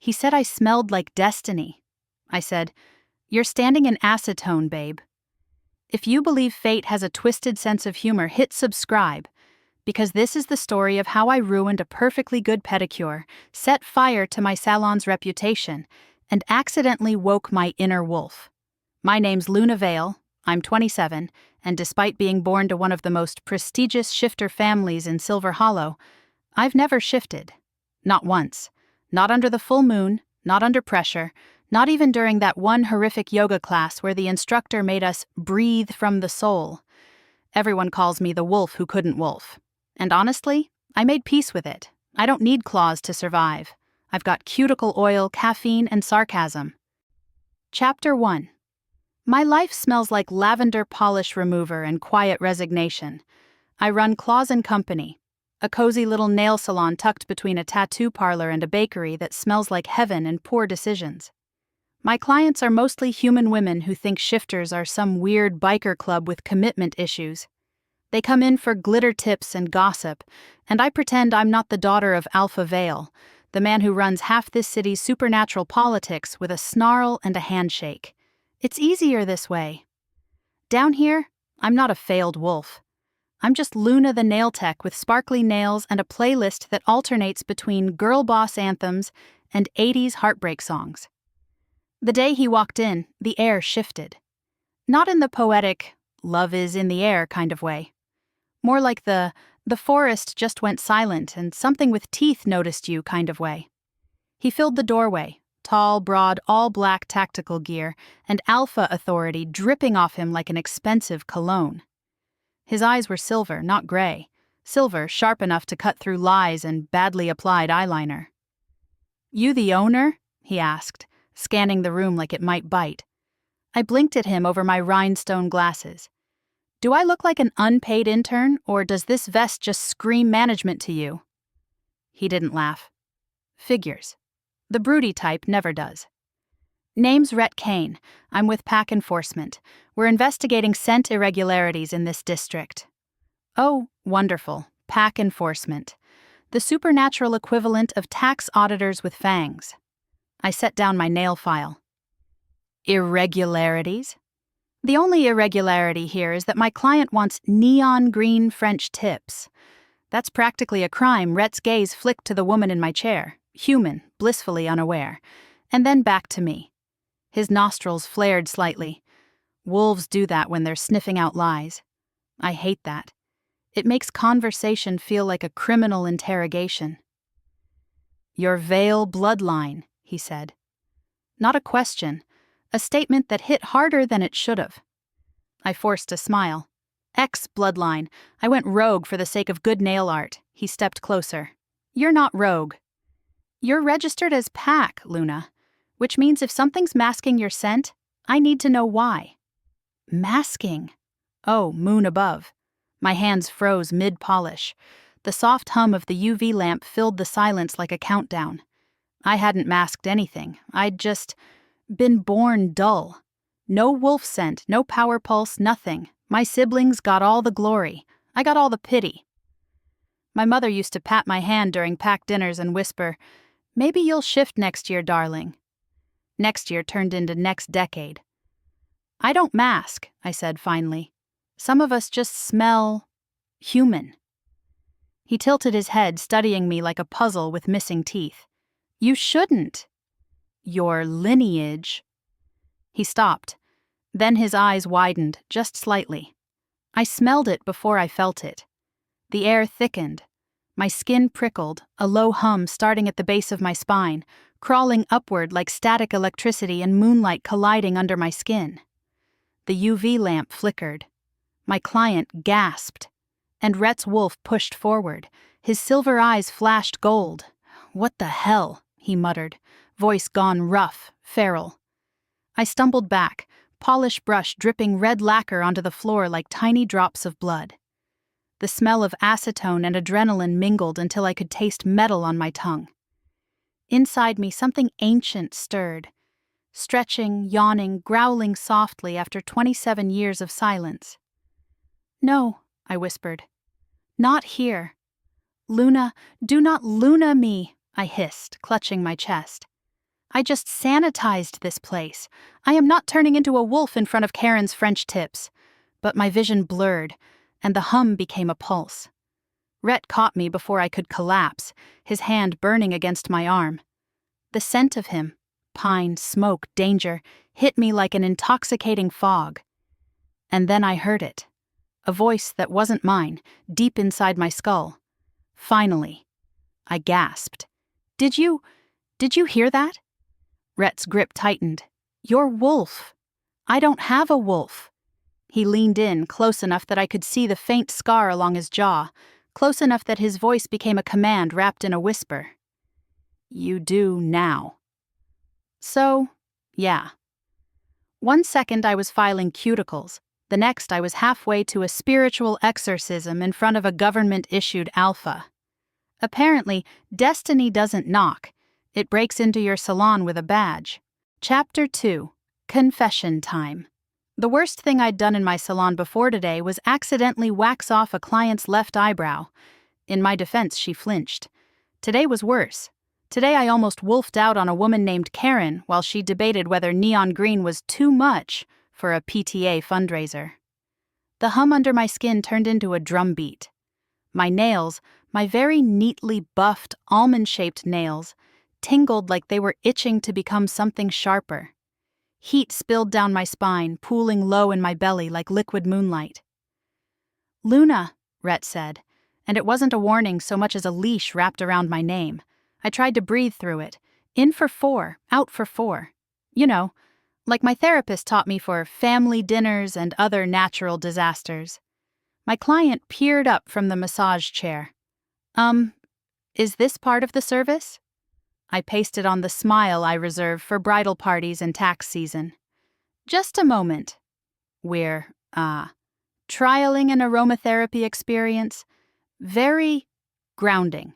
He said I smelled like destiny. I said, "You're standing in acetone, babe." If you believe fate has a twisted sense of humor, hit subscribe, because this is the story of how I ruined a perfectly good pedicure, set fire to my salon's reputation, and accidentally woke my inner wolf. My name's Luna Vale, I'm 27, and despite being born to one of the most prestigious shifter families in Silver Hollow, I've never shifted. Not once. Not under the full moon, not under pressure, not even during that one horrific yoga class where the instructor made us breathe from the soul. Everyone calls me the wolf who couldn't wolf. And honestly, I made peace with it. I don't need claws to survive. I've got cuticle oil, caffeine, and sarcasm. Chapter 1. My life smells like lavender polish remover and quiet resignation. I run Claws & Company, a cozy little nail salon tucked between a tattoo parlor and a bakery that smells like heaven and poor decisions. My clients are mostly human women who think shifters are some weird biker club with commitment issues. They come in for glitter tips and gossip, and I pretend I'm not the daughter of Alpha Vale, the man who runs half this city's supernatural politics with a snarl and a handshake. It's easier this way. Down here, I'm not a failed wolf. I'm just Luna the nail tech with sparkly nails and a playlist that alternates between girl boss anthems and 80s heartbreak songs. The day he walked in, the air shifted. Not in the poetic, love is in the air kind of way. More like the forest just went silent and something with teeth noticed you kind of way. He filled the doorway, tall, broad, all-black tactical gear, and alpha authority dripping off him like an expensive cologne. His eyes were silver, not gray. Silver, sharp enough to cut through lies and badly applied eyeliner. "You the owner?" he asked, scanning the room like it might bite. I blinked at him over my rhinestone glasses. "Do I look like an unpaid intern, or does this vest just scream management to you?" He didn't laugh. "Figures. The broody type never does." "Name's Rhett Kane. I'm with Pack Enforcement. We're investigating scent irregularities in this district." "Oh, wonderful. Pack Enforcement. The supernatural equivalent of tax auditors with fangs." I set down my nail file. "Irregularities?" "The only irregularity here is that my client wants neon green French tips. That's practically a crime." Rhett's gaze flicked to the woman in my chair, human, blissfully unaware, and then back to me. His nostrils flared slightly. Wolves do that when they're sniffing out lies. I hate that. It makes conversation feel like a criminal interrogation. "Your Vale bloodline," he said. Not a question, a statement that hit harder than it should have. I forced a smile. "Ex-bloodline. I went rogue for the sake of good nail art." He stepped closer. "You're not rogue. You're registered as Pack, Luna, which means if something's masking your scent, I need to know why." Masking? Oh, moon above. My hands froze mid-polish. The soft hum of the UV lamp filled the silence like a countdown. I hadn't masked anything. I'd just been born dull. No wolf scent, no power pulse, nothing. My siblings got all the glory. I got all the pity. My mother used to pat my hand during pack dinners and whisper, "Maybe you'll shift next year, darling." Next year turned into next decade. "I don't mask," I said finally. "Some of us just smell human." He tilted his head, studying me like a puzzle with missing teeth. "You shouldn't." "Your lineage." He stopped. Then his eyes widened, just slightly. I smelled it before I felt it. The air thickened. My skin prickled, a low hum starting at the base of my spine, crawling upward like static electricity and moonlight colliding under my skin. The UV lamp flickered. My client gasped, and Rhett's wolf pushed forward. His silver eyes flashed gold. "What the hell?" he muttered, voice gone rough, feral. I stumbled back, polish brush dripping red lacquer onto the floor like tiny drops of blood. The smell of acetone and adrenaline mingled until I could taste metal on my tongue. Inside me, something ancient stirred, stretching, yawning, growling softly after 27 years of silence. "No," I whispered. "Not here. Luna, do not Luna me," I hissed, clutching my chest. I just sanitized this place. I am not turning into a wolf in front of Karen's French tips. But my vision blurred, and the hum became a pulse. Rhett caught me before I could collapse, his hand burning against my arm. The scent of him, pine, smoke, danger, hit me like an intoxicating fog. And then I heard it. A voice that wasn't mine, deep inside my skull. Finally. I gasped. Did you hear that? Rhett's grip tightened. You're Wolf. I don't have a wolf. He leaned in, close enough that I could see the faint scar along his jaw, close enough that his voice became a command wrapped in a whisper. You do now. So, yeah. 1 second I was filing cuticles. The next I was halfway to a spiritual exorcism in front of a government-issued alpha. Apparently, destiny doesn't knock. It breaks into your salon with a badge. Chapter 2. Confession Time. The worst thing I'd done in my salon before today was accidentally wax off a client's left eyebrow. In my defense, she flinched. Today was worse. Today I almost wolfed out on a woman named Karen while she debated whether neon green was too much for a PTA fundraiser. The hum under my skin turned into a drum beat. My nails, my very neatly buffed, almond-shaped nails, tingled like they were itching to become something sharper. Heat spilled down my spine, pooling low in my belly like liquid moonlight. Luna, Rhett said, and it wasn't a warning so much as a leash wrapped around my name. I tried to breathe through it. In for 4, out for 4. You know, like my therapist taught me for family dinners and other natural disasters. My client peered up from the massage chair. Is this part of the service? I pasted on the smile I reserve for bridal parties and tax season. Just a moment. We're, trialing an aromatherapy experience. Very grounding.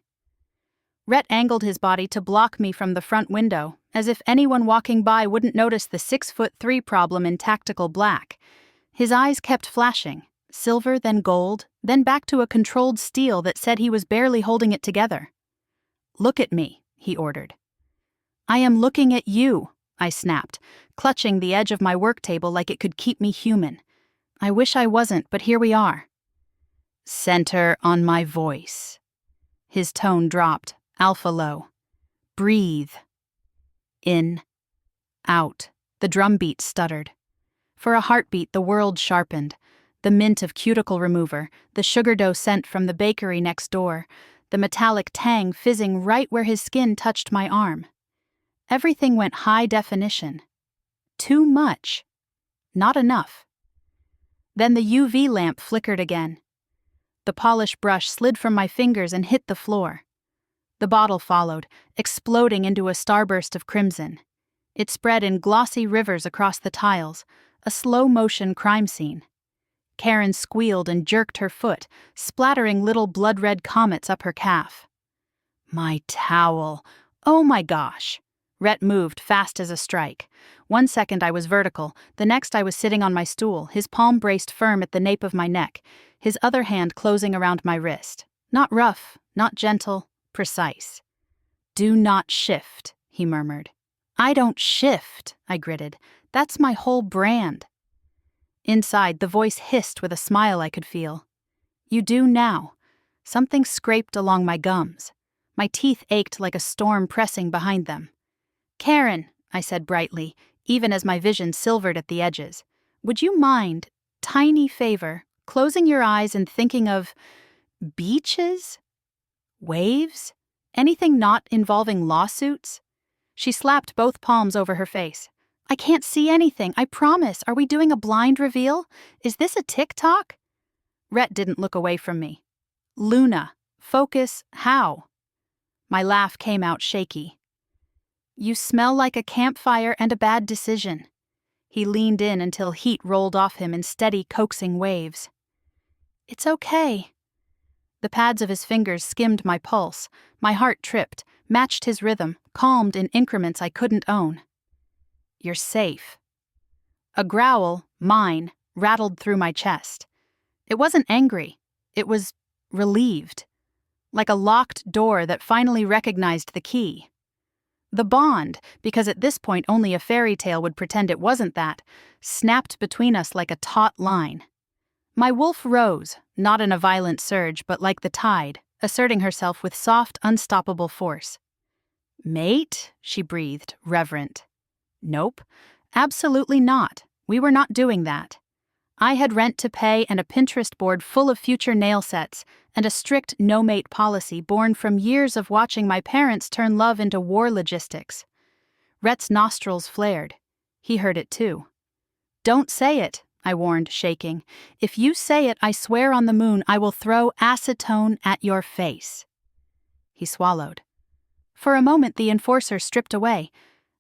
Rhett angled his body to block me from the front window, as if anyone walking by wouldn't notice the 6'3" problem in tactical black. His eyes kept flashing, silver, then gold, then back to a controlled steel that said he was barely holding it together. Look at me, he ordered. I am looking at you, I snapped, clutching the edge of my work table like it could keep me human. I wish I wasn't, but here we are. Center on my voice. His tone dropped, alpha low. Breathe. In. Out. The drum beat stuttered. For a heartbeat, the world sharpened. The mint of cuticle remover, the sugar dough scent from the bakery next door, the metallic tang fizzing right where his skin touched my arm. Everything went high definition. Too much. Not enough. Then the UV lamp flickered again. The polish brush slid from my fingers and hit the floor. The bottle followed, exploding into a starburst of crimson. It spread in glossy rivers across the tiles, a slow-motion crime scene. Karen squealed and jerked her foot, splattering little blood-red comets up her calf. My towel. Oh my gosh. Rhett moved fast as a strike. 1 second I was vertical, the next I was sitting on my stool, his palm braced firm at the nape of my neck, his other hand closing around my wrist. Not rough, not gentle, precise. Do not shift, he murmured. I don't shift, I gritted. That's my whole brand. Inside, the voice hissed with a smile I could feel. You do now. Something scraped along my gums. My teeth ached like a storm pressing behind them. Karen, I said brightly, even as my vision silvered at the edges, would you mind, tiny favor, closing your eyes and thinking of beaches? Waves? Anything not involving lawsuits? She slapped both palms over her face. I can't see anything, I promise. Are we doing a blind reveal? Is this a TikTok? Rhett didn't look away from me. Luna, focus, how? My laugh came out shaky. You smell like a campfire and a bad decision. He leaned in until heat rolled off him in steady, coaxing waves. It's okay. The pads of his fingers skimmed my pulse. My heart tripped, matched his rhythm, calmed in increments I couldn't own. You're safe. A growl, mine, rattled through my chest. It wasn't angry. It was relieved. Like a locked door that finally recognized the key. The bond, because at this point only a fairy tale would pretend it wasn't that, snapped between us like a taut line. My wolf rose, not in a violent surge, but like the tide, asserting herself with soft, unstoppable force. "Mate?" she breathed, reverent. "Nope, absolutely not. We were not doing that. I had rent to pay and a Pinterest board full of future nail sets and a strict no-mate policy born from years of watching my parents turn love into war logistics." Rhett's nostrils flared. He heard it too. "Don't say it," I warned, shaking. "If you say it, I swear on the moon I will throw acetone at your face." He swallowed. For a moment the enforcer stripped away,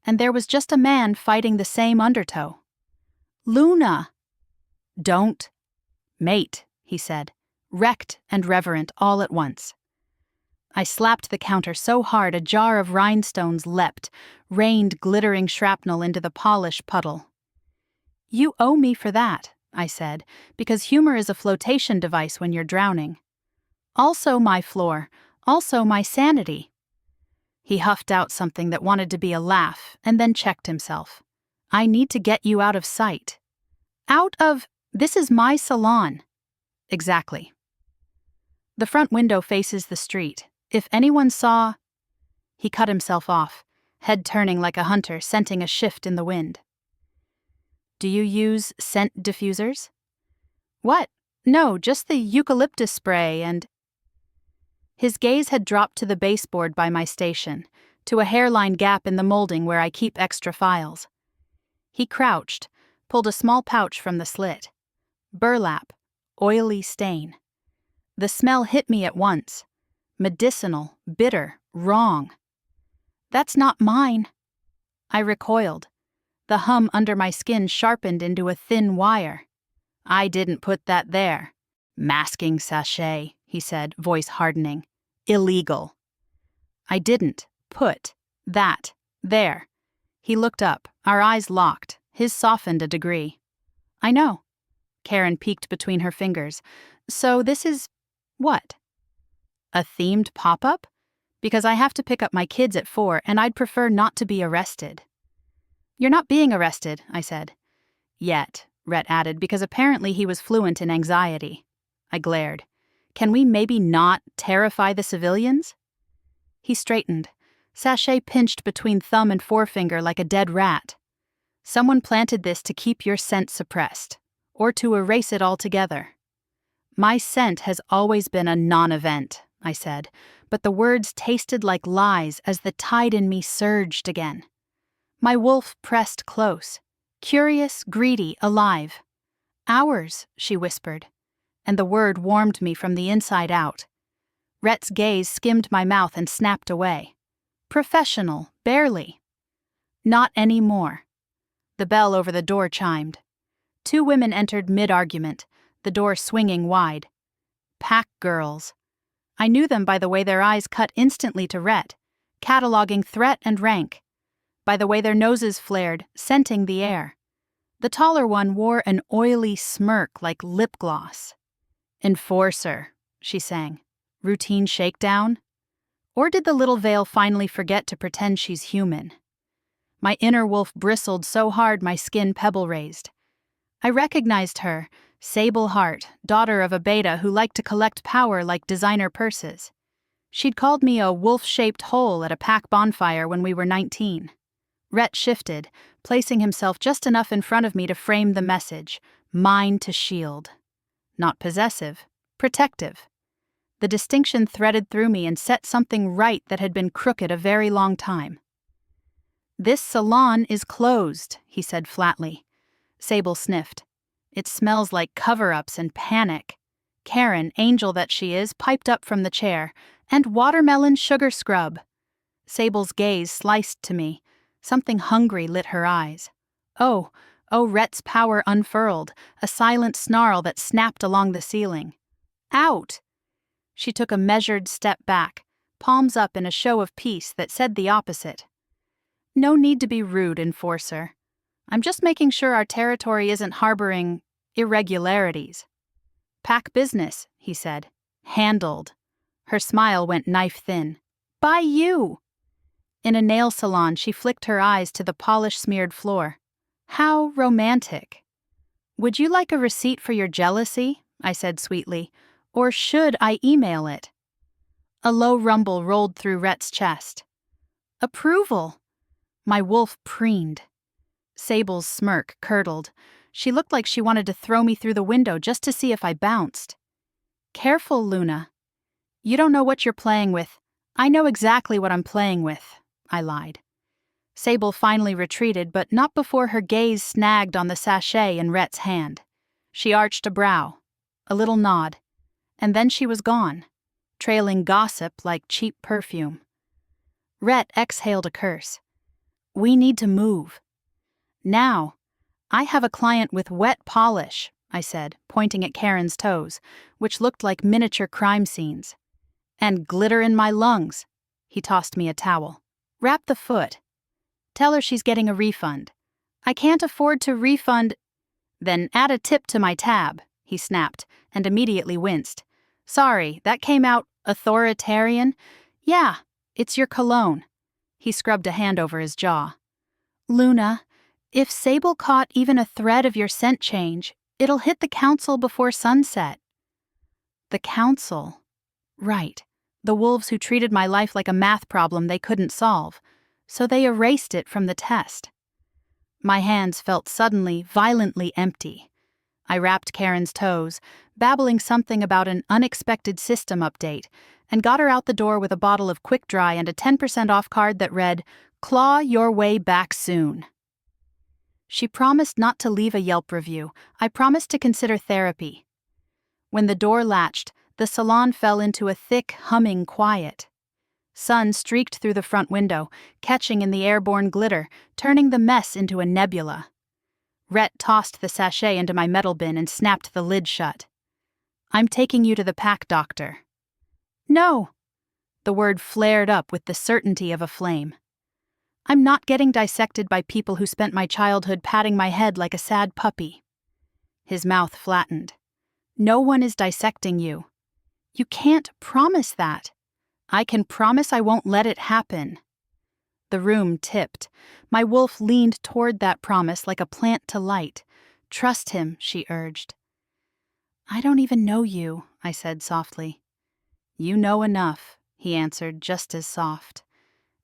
and there was just a man fighting the same undertow. "Luna!" "Don't." "Mate," he said, wrecked and reverent all at once. I slapped the counter so hard a jar of rhinestones leapt, rained glittering shrapnel into the polished puddle. "You owe me for that," I said, "because humor is a flotation device when you're drowning. Also my floor, also my sanity." He huffed out something that wanted to be a laugh, and then checked himself. "I need to get you out of sight." "Out of? This is my salon." "Exactly." "The front window faces the street. If anyone saw—" He cut himself off, head turning like a hunter scenting a shift in the wind. "Do you use scent diffusers?" "What? No, just the eucalyptus spray and—" His gaze had dropped to the baseboard by my station, to a hairline gap in the molding where I keep extra files. He crouched, pulled a small pouch from the slit. Burlap, oily stain. The smell hit me at once. Medicinal, bitter, wrong. "That's not mine." I recoiled. The hum under my skin sharpened into a thin wire. "I didn't put that there." "Masking sachet," he said, voice hardening. "Illegal." "I didn't put that there." He looked up, our eyes locked, his softened a degree. "I know." Karen peeked between her fingers. "So this is what? A themed pop-up? Because I have to pick up my kids at 4 and I'd prefer not to be arrested." "You're not being arrested," I said. "Yet," Rhett added, because apparently he was fluent in anxiety. I glared. "Can we maybe not terrify the civilians?" He straightened. Sachet pinched between thumb and forefinger like a dead rat. "Someone planted this to keep your scent suppressed, or to erase it altogether." "My scent has always been a non-event," I said, but the words tasted like lies as the tide in me surged again. My wolf pressed close, curious, greedy, alive. "Ours," she whispered, and the word warmed me from the inside out. Rhett's gaze skimmed my mouth and snapped away. "Professional, barely." "Not anymore." The bell over the door chimed. 2 women entered mid-argument, the door swinging wide. Pack girls. I knew them by the way their eyes cut instantly to Rhett, cataloging threat and rank. By the way their noses flared, scenting the air. The taller one wore an oily smirk like lip gloss. "Enforcer," she sang. "Routine shakedown?" Or did the little veil finally forget to pretend she's human? My inner wolf bristled so hard my skin pebble-raised. I recognized her, Sable Heart, daughter of a beta who liked to collect power like designer purses. She'd called me a wolf-shaped hole at a pack bonfire when we were 19. Rhett shifted, placing himself just enough in front of me to frame the message, mine to shield. Not possessive, protective. The distinction threaded through me and set something right that had been crooked a very long time. "This salon is closed," he said flatly. Sable sniffed. "It smells like cover-ups and panic." Karen, angel that she is, piped up from the chair. "And watermelon sugar scrub." Sable's gaze sliced to me. Something hungry lit her eyes. Oh, Rhett's power unfurled, a silent snarl that snapped along the ceiling. "Out!" She took a measured step back, palms up in a show of peace that said the opposite. "No need to be rude, enforcer. I'm just making sure our territory isn't harboring irregularities." "Pack business," he said. "Handled." Her smile went knife thin. "By you!" In a nail salon, she flicked her eyes to the polish-smeared floor. How romantic. Would you like a receipt for your jealousy? I said sweetly. Or should I email it? A low rumble rolled through Rhett's chest. Approval. My wolf preened. Sable's smirk curdled. She looked like she wanted to throw me through the window just to see if I bounced. Careful, Luna. You don't know what you're playing with. I know exactly what I'm playing with, I lied. Sable finally retreated, but not before her gaze snagged on the sachet in Rhett's hand. She arched a brow, a little nod, and then she was gone, trailing gossip like cheap perfume. Rhett exhaled a curse. We need to move. Now, I have a client with wet polish, I said, pointing at Karen's toes, which looked like miniature crime scenes. And glitter in my lungs. He tossed me a towel. Wrap the foot. Tell her she's getting a refund. I can't afford to refund. Then add a tip to my tab, he snapped, and immediately winced. Sorry, that came out authoritarian. Yeah, it's your cologne. He scrubbed a hand over his jaw. Luna, if Sable caught even a thread of your scent change, it'll hit the council before sunset. The council. Right. The wolves who treated my life like a math problem they couldn't solve, so they erased it from the test. My hands felt suddenly, violently empty. I wrapped Karen's toes, babbling something about an unexpected system update, and got her out the door with a bottle of Quick Dry and a 10% off card that read, Claw your way back soon. She promised not to leave a Yelp review. I promised to consider therapy. When the door latched, the salon fell into a thick, humming quiet. Sun streaked through the front window, catching in the airborne glitter, turning the mess into a nebula. Rhett tossed the sachet into my metal bin and snapped the lid shut. I'm taking you to the pack doctor. No. The word flared up with the certainty of a flame. I'm not getting dissected by people who spent my childhood patting my head like a sad puppy. His mouth flattened. No one is dissecting you. You can't promise that. I can promise I won't let it happen. The room tipped. My wolf leaned toward that promise like a plant to light. Trust him, she urged. I don't even know you, I said softly. You know enough, he answered just as soft.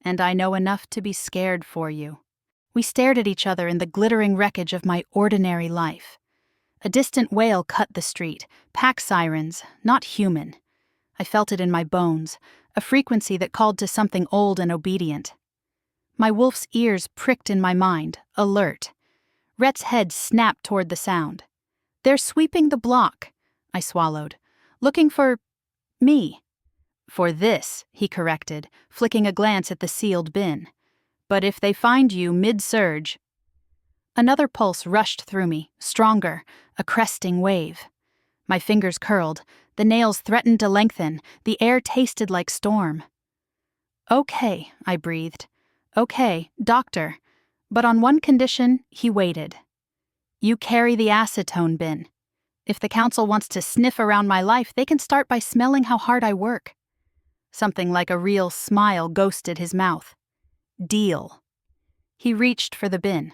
And I know enough to be scared for you. We stared at each other in the glittering wreckage of my ordinary life. A distant wail cut the street, pack sirens, not human. I felt it in my bones, a frequency that called to something old and obedient. My wolf's ears pricked in my mind, alert. Rhett's head snapped toward the sound. They're sweeping the block, I swallowed. Looking for me. For this, he corrected, flicking a glance at the sealed bin. But if they find you mid-surge... Another pulse rushed through me, stronger, a cresting wave. My fingers curled, the nails threatened to lengthen, the air tasted like storm. Okay, I breathed. Okay, doctor. But on one condition, he waited. You carry the acetone bin. If the council wants to sniff around my life, they can start by smelling how hard I work. Something like a real smile ghosted his mouth. Deal. He reached for the bin.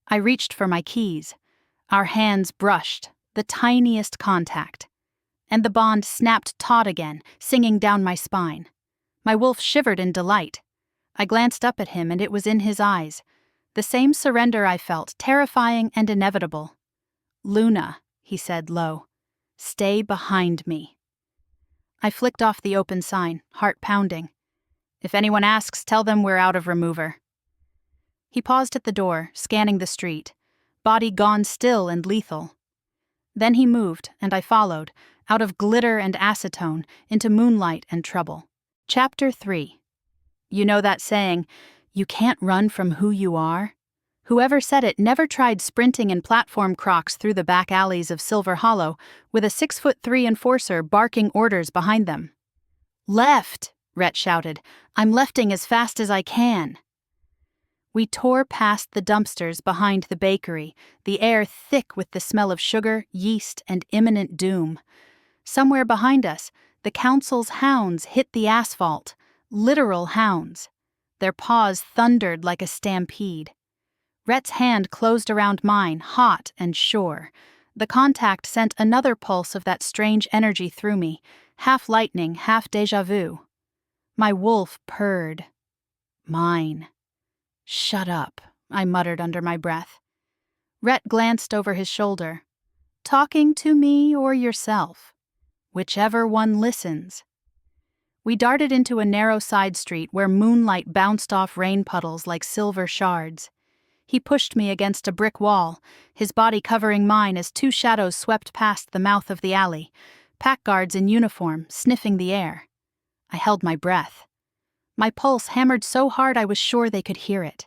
I reached for my keys. Our hands brushed, the tiniest contact. And the bond snapped taut again, singing down my spine. My wolf shivered in delight. I glanced up at him, and it was in his eyes. The same surrender I felt, terrifying and inevitable. Luna, he said low. Stay behind me. I flicked off the open sign, heart pounding. If anyone asks, tell them we're out of remover. He paused at the door, scanning the street, body gone still and lethal. Then he moved, and I followed, out of glitter and acetone, into moonlight and trouble. Chapter 3. You know that saying, you can't run from who you are? Whoever said it never tried sprinting in platform Crocs through the back alleys of Silver Hollow with a 6'3" enforcer barking orders behind them. Left, Rhett shouted. I'm lefting as fast as I can. We tore past the dumpsters behind the bakery, the air thick with the smell of sugar, yeast, and imminent doom. Somewhere behind us, the council's hounds hit the asphalt, literal hounds. Their paws thundered like a stampede. Rhett's hand closed around mine, hot and sure. The contact sent another pulse of that strange energy through me, half lightning, half déjà vu. My wolf purred. Mine. Shut up, I muttered under my breath. Rhett glanced over his shoulder. Talking to me or yourself? Whichever one listens. We darted into a narrow side street where moonlight bounced off rain puddles like silver shards. He pushed me against a brick wall, his body covering mine as two shadows swept past the mouth of the alley, pack guards in uniform, sniffing the air. I held my breath. My pulse hammered so hard I was sure they could hear it.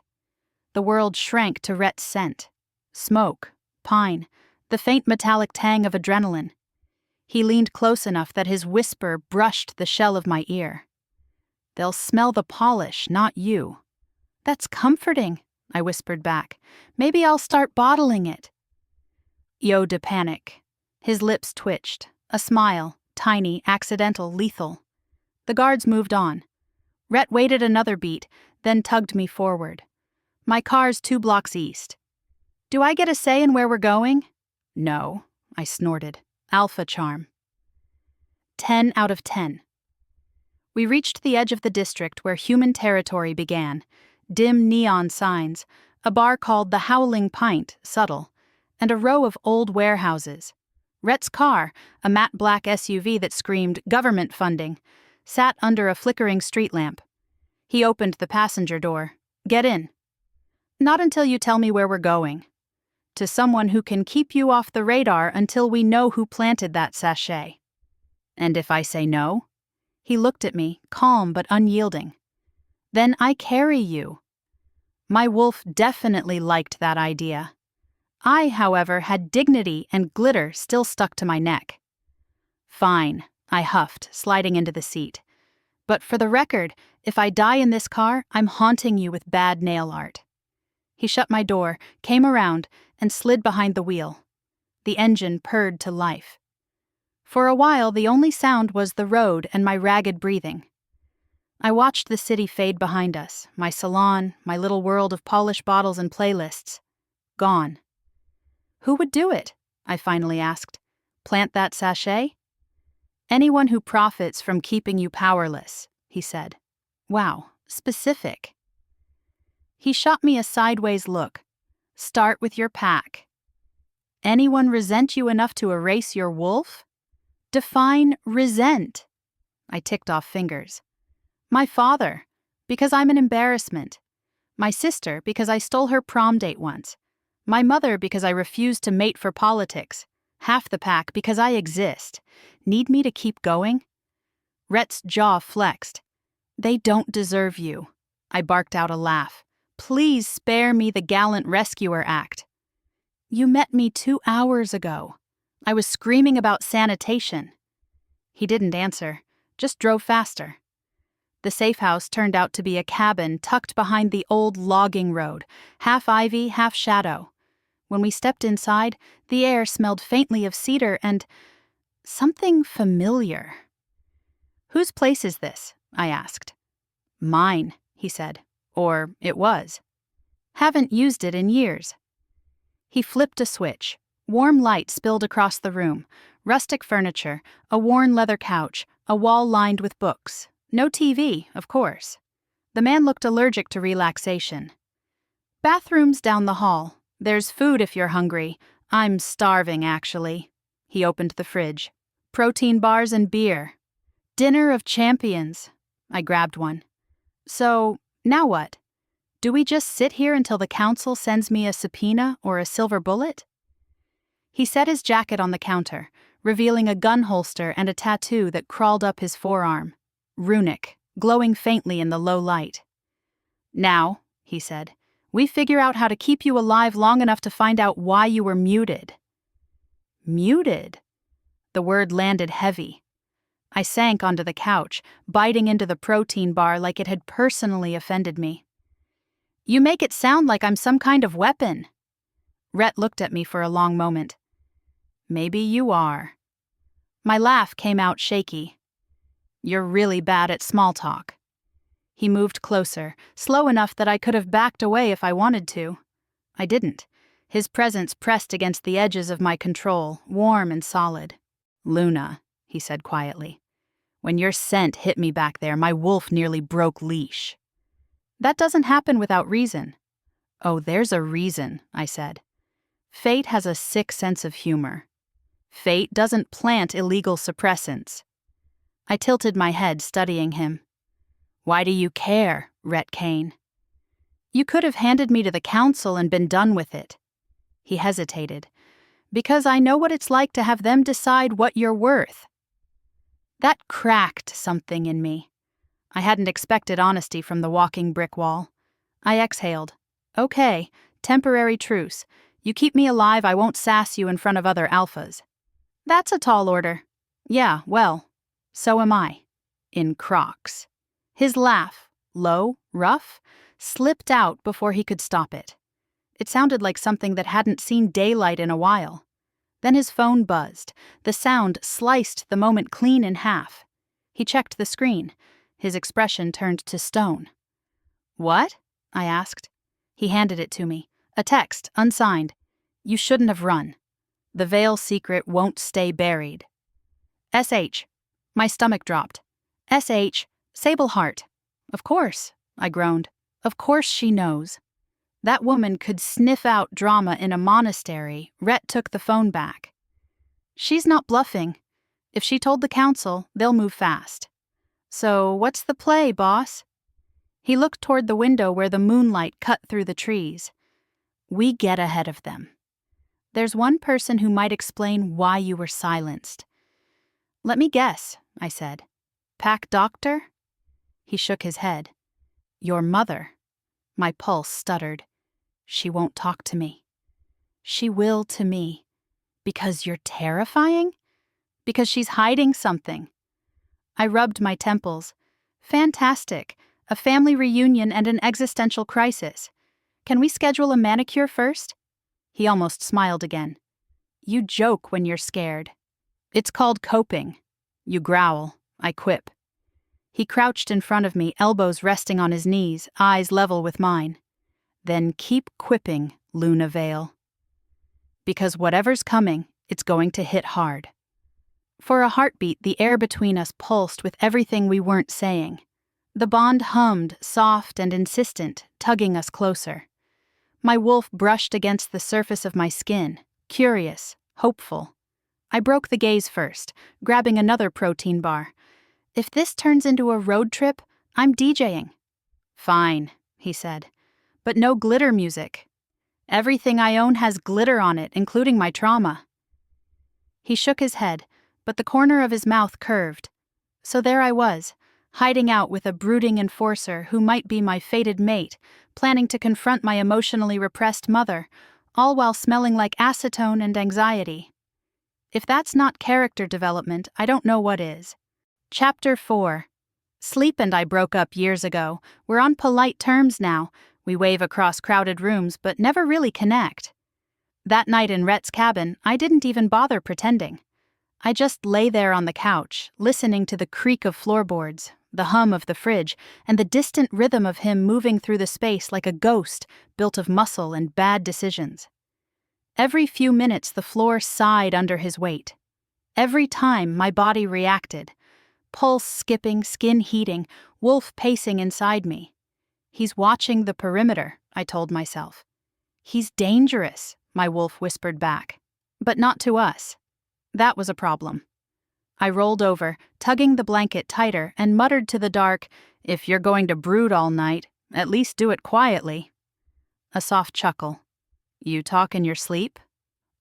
The world shrank to Rhett's scent. Smoke, pine, the faint metallic tang of adrenaline. He leaned close enough that his whisper brushed the shell of my ear. They'll smell the polish, not you. That's comforting, I whispered back. Maybe I'll start bottling it. Yo de panic. His lips twitched. A smile, tiny, accidental, lethal. The guards moved on. Rhett waited another beat, then tugged me forward. My car's 2 blocks east. Do I get a say in where we're going? No, I snorted. Alpha charm. 10 out of 10. We reached the edge of the district where human territory began. Dim neon signs, a bar called the Howling Pint, subtle, and a row of old warehouses. Rhett's car, a matte black SUV that screamed government funding, sat under a flickering street lamp. He opened the passenger door. Get in. Not until you tell me where we're going. To someone who can keep you off the radar until we know who planted that sachet. And if I say no? He looked at me, calm but unyielding. Then I carry you. My wolf definitely liked that idea. I, however, had dignity and glitter still stuck to my neck. Fine, I huffed, sliding into the seat. But for the record, if I die in this car, I'm haunting you with bad nail art. He shut my door, came around, and slid behind the wheel. The engine purred to life. For a while, the only sound was the road and my ragged breathing. I watched the city fade behind us, my salon, my little world of polished bottles and playlists. Gone. Who would do it? I finally asked. Plant that sachet? Anyone who profits from keeping you powerless, he said. Wow, specific. He shot me a sideways look. Start with your pack. Anyone resent you enough to erase your wolf? Define resent. I ticked off fingers. My father, because I'm an embarrassment. My sister, because I stole her prom date once. My mother, because I refused to mate for politics. Half the pack, because I exist. Need me to keep going? Rhett's jaw flexed. They don't deserve you. I barked out a laugh. Please spare me the gallant rescuer act. You met me 2 hours ago. I was screaming about sanitation. He didn't answer, just drove faster. The safe house turned out to be a cabin tucked behind the old logging road, half ivy, half shadow. When we stepped inside, the air smelled faintly of cedar and something familiar. Whose place is this? I asked. Mine, he said. Or it was. Haven't used it in years. He flipped a switch. Warm light spilled across the room. Rustic furniture, a worn leather couch, a wall lined with books. No TV, of course. The man looked allergic to relaxation. Bathrooms down the hall. There's food if you're hungry. I'm starving, actually. He opened the fridge. Protein bars and beer. Dinner of champions. I grabbed one. So, now what? Do we just sit here until the council sends me a subpoena or a silver bullet? He set his jacket on the counter, revealing a gun holster and a tattoo that crawled up his forearm. Runic, glowing faintly in the low light. Now, he said, we figure out how to keep you alive long enough to find out why you were muted. Muted? The word landed heavy. I sank onto the couch, biting into the protein bar like it had personally offended me. You make it sound like I'm some kind of weapon. Rhett looked at me for a long moment. Maybe you are. My laugh came out shaky. You're really bad at small talk. He moved closer, slow enough that I could have backed away if I wanted to. I didn't. His presence pressed against the edges of my control, warm and solid. "Luna," he said quietly. "When your scent hit me back there, my wolf nearly broke leash." "That doesn't happen without reason." "Oh, there's a reason," I said. "Fate has a sick sense of humor. Fate doesn't plant illegal suppressants." I tilted my head, studying him. "Why do you care, Rhett Kane?" "You could have handed me to the council and been done with it." He hesitated. "Because I know what it's like to have them decide what you're worth." That cracked something in me. I hadn't expected honesty from the walking brick wall. I exhaled. "Okay, temporary truce. You keep me alive, I won't sass you in front of other alphas." "That's a tall order." "Yeah, well, so am I. In Crocs." His laugh, low, rough, slipped out before he could stop it. It sounded like something that hadn't seen daylight in a while. Then his phone buzzed. The sound sliced the moment clean in half. He checked the screen. His expression turned to stone. "What?" I asked. He handed it to me. A text, unsigned. "You shouldn't have run. The Vale secret won't stay buried." "SH." My stomach dropped. "SH. Sable Heart." "Of course," I groaned. "Of course she knows." That woman could sniff out drama in a monastery. Rhett took the phone back. "She's not bluffing. If she told the council, they'll move fast." "So what's the play, boss?" He looked toward the window where the moonlight cut through the trees. "We get ahead of them. There's one person who might explain why you were silenced." "Let me guess," I said. "Pack doctor?" He shook his head. "Your mother." My pulse stuttered. "She won't talk to me." "She will to me." "Because you're terrifying?" "Because she's hiding something." I rubbed my temples. "Fantastic. A family reunion and an existential crisis. Can we schedule a manicure first?" He almost smiled again. "You joke when you're scared." "It's called coping." "You growl." I quip. He crouched in front of me, elbows resting on his knees, eyes level with mine. "Then keep quipping, Luna Vale. Because whatever's coming, it's going to hit hard." For a heartbeat, the air between us pulsed with everything we weren't saying. The bond hummed, soft and insistent, tugging us closer. My wolf brushed against the surface of my skin, curious, hopeful. I broke the gaze first, grabbing another protein bar. "If this turns into a road trip, I'm DJing." "Fine," he said. "But no glitter music. Everything I own has glitter on it, including my trauma." He shook his head, but the corner of his mouth curved. So there I was, hiding out with a brooding enforcer who might be my fated mate, planning to confront my emotionally repressed mother, all while smelling like acetone and anxiety. If that's not character development, I don't know what is. Chapter 4. Sleep and I broke up years ago. We're on polite terms now. We wave across crowded rooms, but never really connect. That night in Rhett's cabin, I didn't even bother pretending. I just lay there on the couch, listening to the creak of floorboards, the hum of the fridge, and the distant rhythm of him moving through the space like a ghost built of muscle and bad decisions. Every few minutes the floor sighed under his weight. Every time my body reacted. Pulse skipping, skin heating, wolf pacing inside me. "He's watching the perimeter," I told myself. "He's dangerous," my wolf whispered back. But not to us. That was a problem. I rolled over, tugging the blanket tighter, and muttered to the dark, "If you're going to brood all night, at least do it quietly." A soft chuckle. "You talk in your sleep?"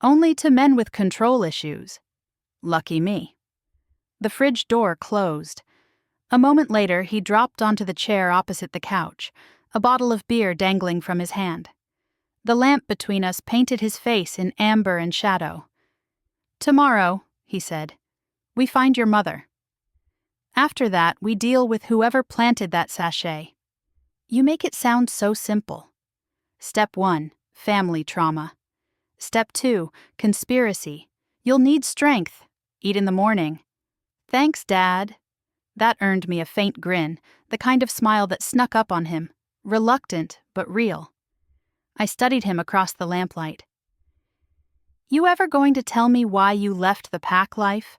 "Only to men with control issues." "Lucky me." The fridge door closed. A moment later, he dropped onto the chair opposite the couch, a bottle of beer dangling from his hand. The lamp between us painted his face in amber and shadow. "Tomorrow," he said, "we find your mother. After that, we deal with whoever planted that sachet." You make it sound so simple. Step 1, family trauma. Step 2, conspiracy. You'll need strength. Eat in the morning. "Thanks, Dad." That earned me a faint grin, the kind of smile that snuck up on him, reluctant but real. I studied him across the lamplight. You ever going to tell me why you left the pack life?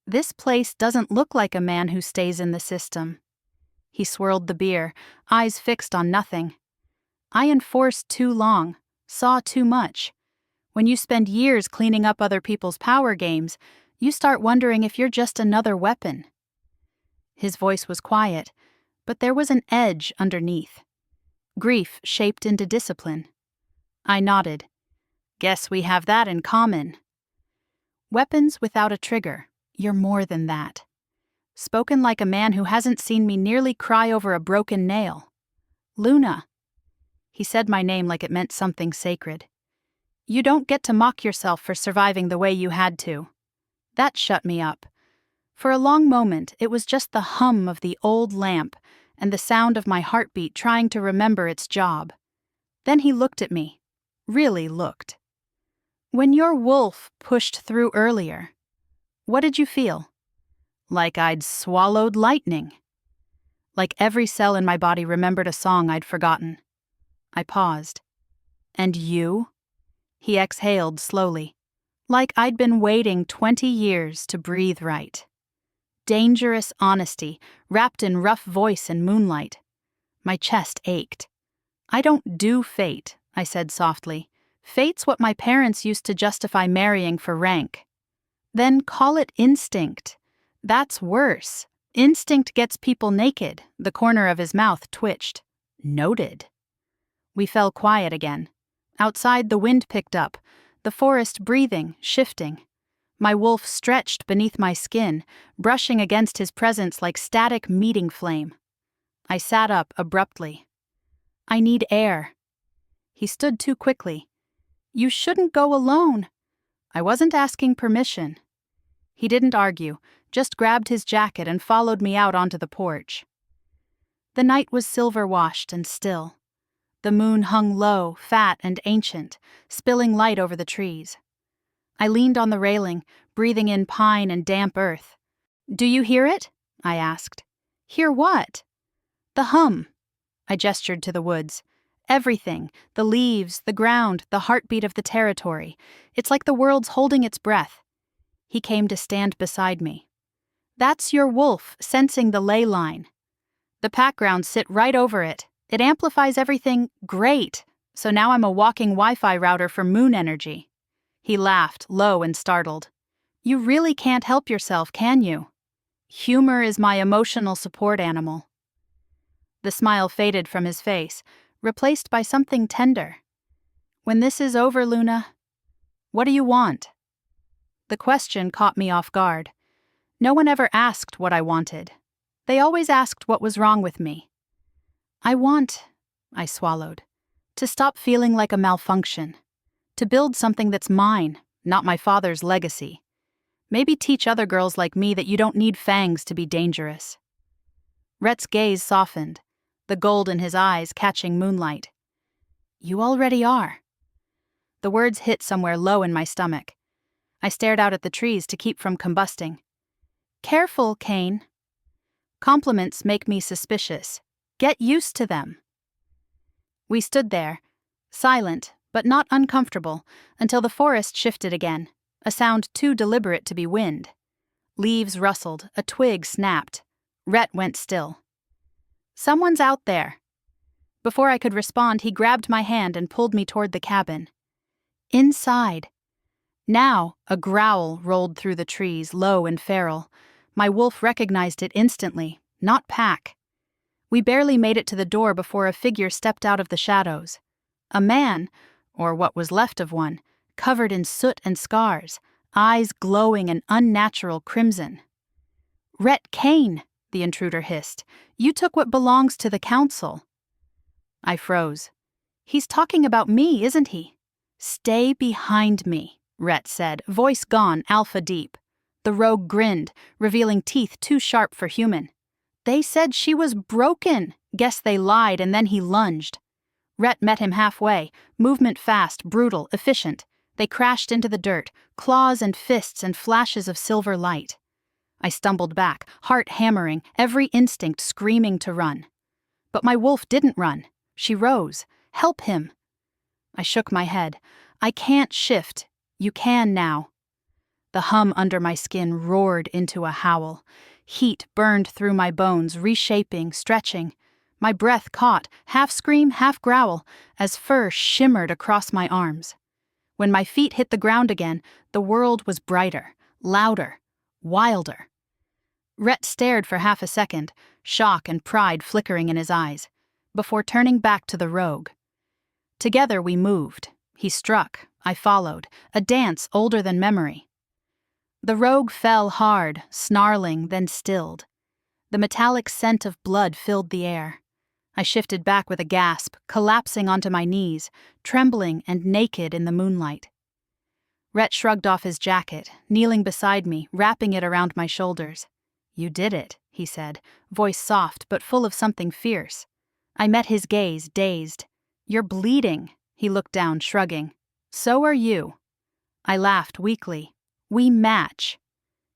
This place doesn't look like a man who stays in the system. He swirled the beer, eyes fixed on nothing. I enforced too long, saw too much. When you spend years cleaning up other people's power games, you start wondering if you're just another weapon. His voice was quiet, but there was an edge underneath. Grief shaped into discipline. I nodded. Guess we have that in common. Weapons without a trigger. You're more than that. Spoken like a man who hasn't seen me nearly cry over a broken nail. Luna. He said my name like it meant something sacred. You don't get to mock yourself for surviving the way you had to. That shut me up. For a long moment, it was just the hum of the old lamp and the sound of my heartbeat trying to remember its job. Then he looked at me. Really looked. When your wolf pushed through earlier, what did you feel? Like I'd swallowed lightning. Like every cell in my body remembered a song I'd forgotten. I paused. And you? He exhaled slowly, like I'd been waiting 20 years to breathe right. Dangerous honesty, wrapped in rough voice and moonlight. My chest ached. I don't do fate, I said softly. Fate's what my parents used to justify marrying for rank. Then call it instinct. That's worse. Instinct gets people naked. The corner of his mouth twitched. Noted. We fell quiet again. Outside, the wind picked up, the forest breathing, shifting. My wolf stretched beneath my skin, brushing against his presence like static meeting flame. I sat up abruptly. I need air. He stood too quickly. You shouldn't go alone. I wasn't asking permission. He didn't argue, just grabbed his jacket and followed me out onto the porch. The night was silver-washed and still. The moon hung low, fat and ancient, spilling light over the trees. I leaned on the railing, breathing in pine and damp earth. Do you hear it? I asked. Hear what? The hum. I gestured to the woods. Everything, the leaves, the ground, the heartbeat of the territory. It's like the world's holding its breath. He came to stand beside me. That's your wolf, sensing the ley line. The pack grounds sit right over it. It amplifies everything. Great. So now I'm a walking Wi-Fi router for moon energy. He laughed, low and startled. You really can't help yourself, can you? Humor is my emotional support animal. The smile faded from his face, replaced by something tender. When this is over, Luna, what do you want? The question caught me off guard. No one ever asked what I wanted. They always asked what was wrong with me. I swallowed, to stop feeling like a malfunction, to build something that's mine, not my father's legacy. Maybe teach other girls like me that you don't need fangs to be dangerous. Rhett's gaze softened, the gold in his eyes catching moonlight. You already are. The words hit somewhere low in my stomach. I stared out at the trees to keep from combusting. Careful, Kane. Compliments make me suspicious. Get used to them. We stood there, silent, but not uncomfortable, until the forest shifted again, a sound too deliberate to be wind. Leaves rustled, a twig snapped. Rhett went still. Someone's out there. Before I could respond, he grabbed my hand and pulled me toward the cabin. Inside. Now, a growl rolled through the trees, low and feral. My wolf recognized it instantly, not Pack. We barely made it to the door before a figure stepped out of the shadows. A man, or what was left of one, covered in soot and scars, eyes glowing an unnatural crimson. Rhett Kane, the intruder hissed. You took what belongs to the council. I froze. He's talking about me, isn't he? Stay behind me, Rhett said, voice gone, alpha deep. The rogue grinned, revealing teeth too sharp for human. They said she was broken. Guess they lied, and then he lunged. Rhett met him halfway, movement fast, brutal, efficient. They crashed into the dirt, claws and fists and flashes of silver light. I stumbled back, heart hammering, every instinct screaming to run. But my wolf didn't run. She rose. Help him. I shook my head. I can't shift. You can now. The hum under my skin roared into a howl. Heat burned through my bones, reshaping, stretching. My breath caught, half scream, half growl, as fur shimmered across my arms. When my feet hit the ground again, the world was brighter, louder, wilder. Rhett stared for half a second, shock and pride flickering in his eyes, before turning back to the rogue. Together we moved. He struck, I followed, a dance older than memory. The rogue fell hard, snarling, then stilled. The metallic scent of blood filled the air. I shifted back with a gasp, collapsing onto my knees, trembling and naked in the moonlight. Rhett shrugged off his jacket, kneeling beside me, wrapping it around my shoulders. "You did it," he said, voice soft but full of something fierce. I met his gaze, dazed. "You're bleeding," he looked down, shrugging. "So are you." I laughed weakly. "We match."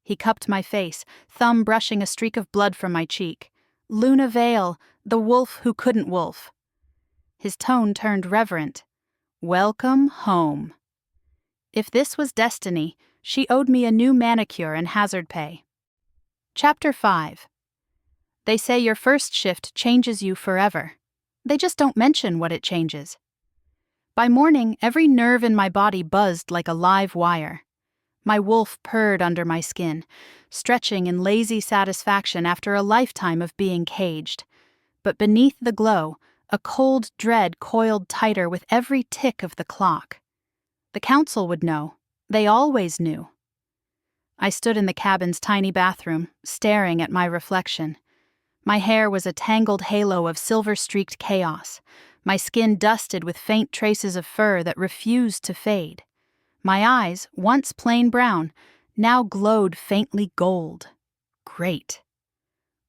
He cupped my face, thumb brushing a streak of blood from my cheek. "Luna Vale, the wolf who couldn't wolf." His tone turned reverent. "Welcome home." If this was destiny, she owed me a new manicure and hazard pay. Chapter 5. They say your first shift changes you forever. They just don't mention what it changes. By morning, every nerve in my body buzzed like a live wire. My wolf purred under my skin, stretching in lazy satisfaction after a lifetime of being caged. But beneath the glow, a cold dread coiled tighter with every tick of the clock. The council would know. They always knew. I stood in the cabin's tiny bathroom, staring at my reflection. My hair was a tangled halo of silver-streaked chaos, my skin dusted with faint traces of fur that refused to fade. My eyes, once plain brown, now glowed faintly gold. Great.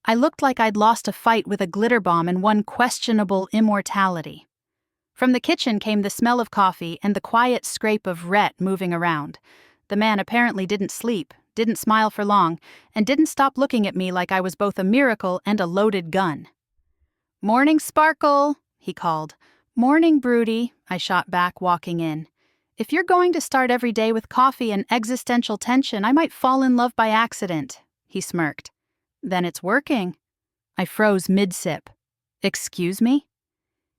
I looked like I'd lost a fight with a glitter bomb and won questionable immortality. From the kitchen came the smell of coffee and the quiet scrape of Rhett moving around. The man apparently didn't sleep, didn't smile for long, and didn't stop looking at me like I was both a miracle and a loaded gun. "Morning, Sparkle," he called. "Morning, Broody," I shot back, walking in. "If you're going to start every day with coffee and existential tension, I might fall in love by accident," he smirked. "Then it's working." I froze mid-sip. "Excuse me?"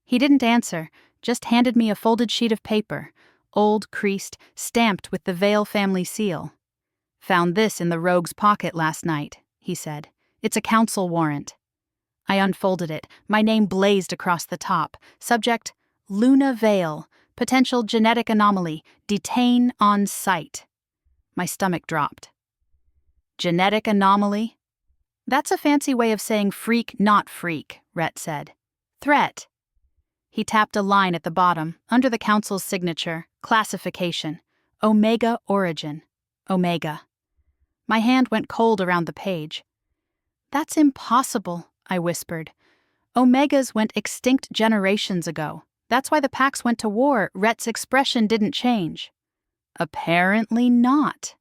He didn't answer, just handed me a folded sheet of paper, old, creased, stamped with the Vale family seal. "Found this in the rogue's pocket last night," he said. "It's a council warrant." I unfolded it, my name blazed across the top. Subject, Luna Vale, potential genetic anomaly, detain on sight. My stomach dropped. Genetic anomaly? That's a fancy way of saying freak, not freak, Rhett said. Threat. He tapped a line at the bottom, under the council's signature, classification, Omega origin, Omega. My hand went cold around the page. "That's impossible," I whispered. "Omegas went extinct generations ago. That's why the packs went to war." Rhett's expression didn't change. "Apparently not.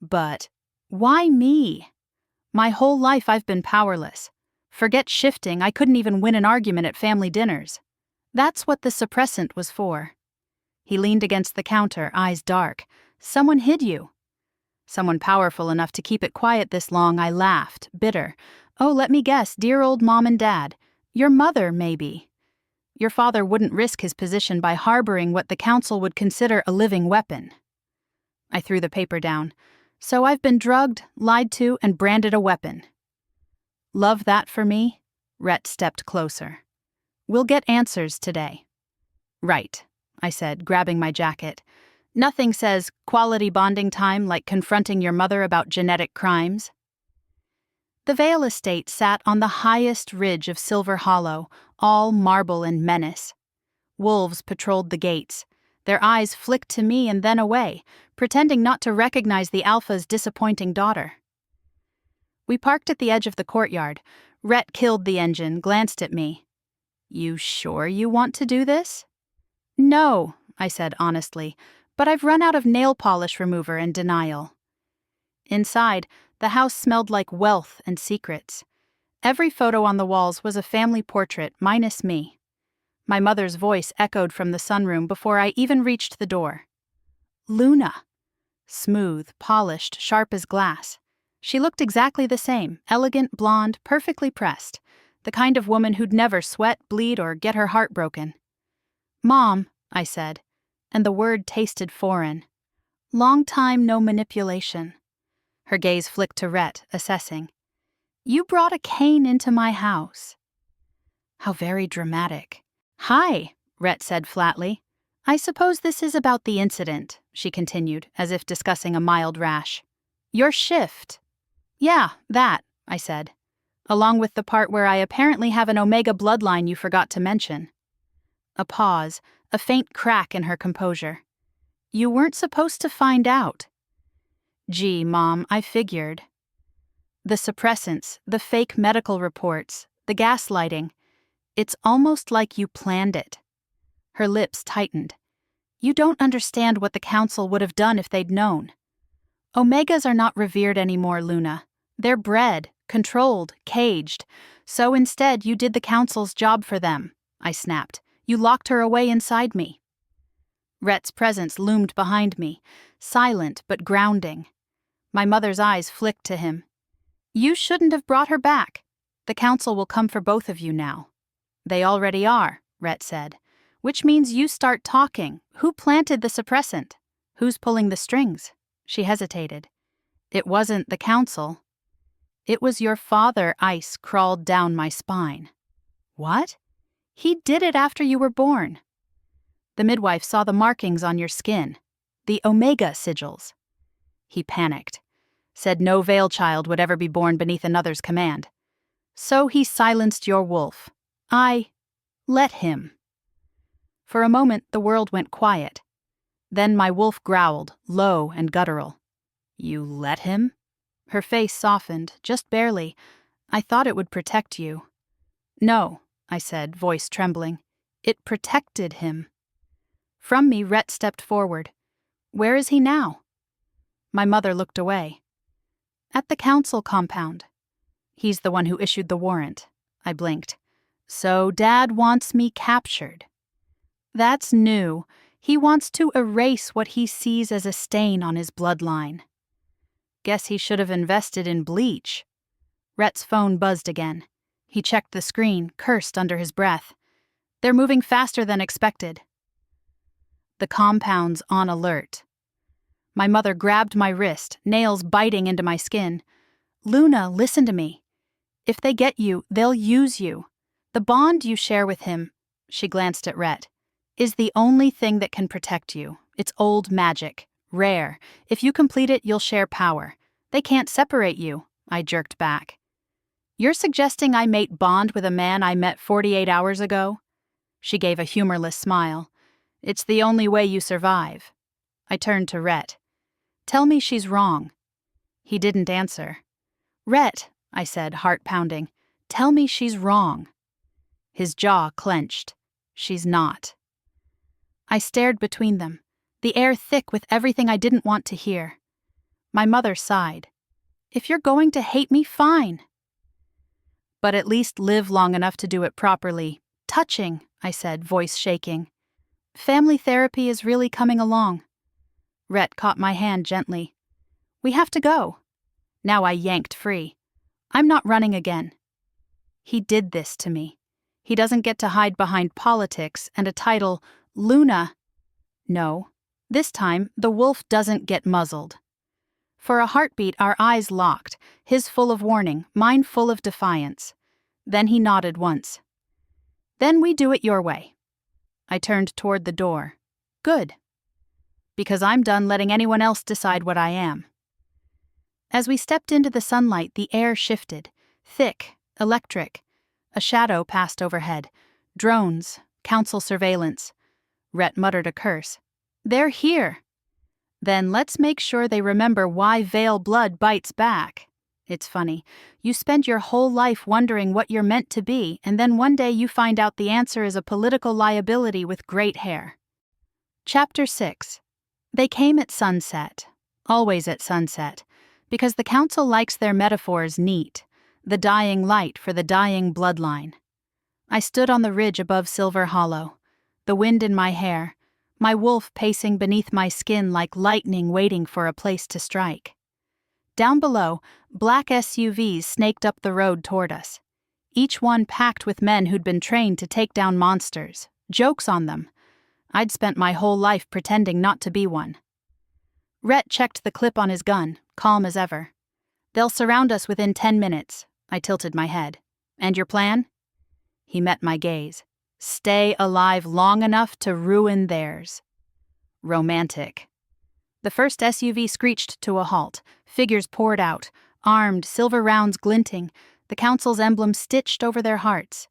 But why me? My whole life I've been powerless. Forget shifting, I couldn't even win an argument at family dinners. That's what the suppressant was for." He leaned against the counter, eyes dark. "Someone hid you." "Someone powerful enough to keep it quiet this long," I laughed, bitter. "Oh, let me guess, dear old mom and dad. Your mother, maybe. Your father wouldn't risk his position by harboring what the council would consider a living weapon." I threw the paper down. "So I've been drugged, lied to, and branded a weapon." "Love that for me?" Rhett stepped closer. "We'll get answers today." "Right," I said, grabbing my jacket. "Nothing says quality bonding time like confronting your mother about genetic crimes." The Vale estate sat on the highest ridge of Silver Hollow, all marble and menace. Wolves patrolled the gates. Their eyes flicked to me and then away, pretending not to recognize the alpha's disappointing daughter. We parked at the edge of the courtyard. Rhett killed the engine, glanced at me. "You sure you want to do this?" "No," I said honestly, "but I've run out of nail polish remover and denial." Inside, The house smelled like wealth and secrets. Every photo on the walls was a family portrait, minus me. My mother's voice echoed from the sunroom before I even reached the door. Luna. Smooth, polished, sharp as glass. She looked exactly the same, elegant, blonde, perfectly pressed. The kind of woman who'd never sweat, bleed, or get her heart broken. Mom, I said, and the word tasted foreign. Long time no manipulation. Her gaze flicked to Rhett, assessing. You brought a Kane into my house. How very dramatic. Hi, Rhett said flatly. I suppose this is about the incident, she continued, as if discussing a mild rash. Your shift. Yeah, that, I said, along with the part where I apparently have an Omega bloodline you forgot to mention. A pause, a faint crack in her composure. You weren't supposed to find out. Gee, Mom, I figured. The suppressants, the fake medical reports, the gaslighting. It's almost like you planned it. Her lips tightened. You don't understand what the council would have done if they'd known. Omegas are not revered anymore, Luna. They're bred, controlled, caged. So instead you did the council's job for them, I snapped. You locked her away inside me. Rhett's presence loomed behind me, silent but grounding. My mother's eyes flicked to him. You shouldn't have brought her back. The council will come for both of you now. They already are, Rhett said. Which means you start talking. Who planted the suppressant? Who's pulling the strings? She hesitated. It wasn't the council. It was your father. Ice crawled down my spine. What? He did it after you were born. The midwife saw the markings on your skin. The Omega sigils. He panicked. Said no Vale child would ever be born beneath another's command. So he silenced your wolf. I let him. For a moment, the world went quiet. Then my wolf growled, low and guttural. You let him? Her face softened, just barely. I thought it would protect you. No, I said, voice trembling. It protected him. From me, Rhett stepped forward. Where is he now? My mother looked away. At the council compound. He's the one who issued the warrant. I blinked. So Dad wants me captured. That's new. He wants to erase what he sees as a stain on his bloodline. Guess he should have invested in bleach. Rhett's phone buzzed again. He checked the screen, cursed under his breath. They're moving faster than expected. The compound's on alert. My mother grabbed my wrist, nails biting into my skin. Luna, listen to me. If they get you, they'll use you. The bond you share with him, she glanced at Rhett, is the only thing that can protect you. It's old magic, rare. If you complete it, you'll share power. They can't separate you, I jerked back. You're suggesting I mate bond with a man I met 48 hours ago? She gave a humorless smile. It's the only way you survive. I turned to Rhett. Tell me she's wrong. He didn't answer. Rhett, I said, heart pounding, tell me she's wrong. His jaw clenched. She's not. I stared between them, the air thick with everything I didn't want to hear. My mother sighed. If you're going to hate me, fine. But at least live long enough to do it properly. Touching, I said, voice shaking. Family therapy is really coming along. Rhett caught my hand gently. We have to go. Now I yanked free. I'm not running again. He did this to me. He doesn't get to hide behind politics and a title, Luna. No, this time the wolf doesn't get muzzled. For a heartbeat, our eyes locked, his full of warning, mine full of defiance. Then he nodded once. Then we do it your way. I turned toward the door. Good. Because I'm done letting anyone else decide what I am. As we stepped into the sunlight, the air shifted, thick, electric. A shadow passed overhead. Drones, council surveillance. Rhett muttered a curse. They're here. Then let's make sure they remember why Vale blood bites back. It's funny. You spend your whole life wondering what you're meant to be, and then one day you find out the answer is a political liability with great hair. Chapter 6. They came at sunset. Always at sunset. Because the council likes their metaphors neat, the dying light for the dying bloodline. I stood on the ridge above Silver Hollow, the wind in my hair, my wolf pacing beneath my skin like lightning waiting for a place to strike. Down below, black SUVs snaked up the road toward us, each one packed with men who'd been trained to take down monsters. Jokes on them. I'd spent my whole life pretending not to be one. Rhett checked the clip on his gun, calm as ever. "They'll surround us within 10 minutes. I tilted my head. "And your plan?" He met my gaze. "Stay alive long enough to ruin theirs." Romantic. The first SUV screeched to a halt. Figures poured out, armed, silver rounds glinting, the council's emblem stitched over their hearts.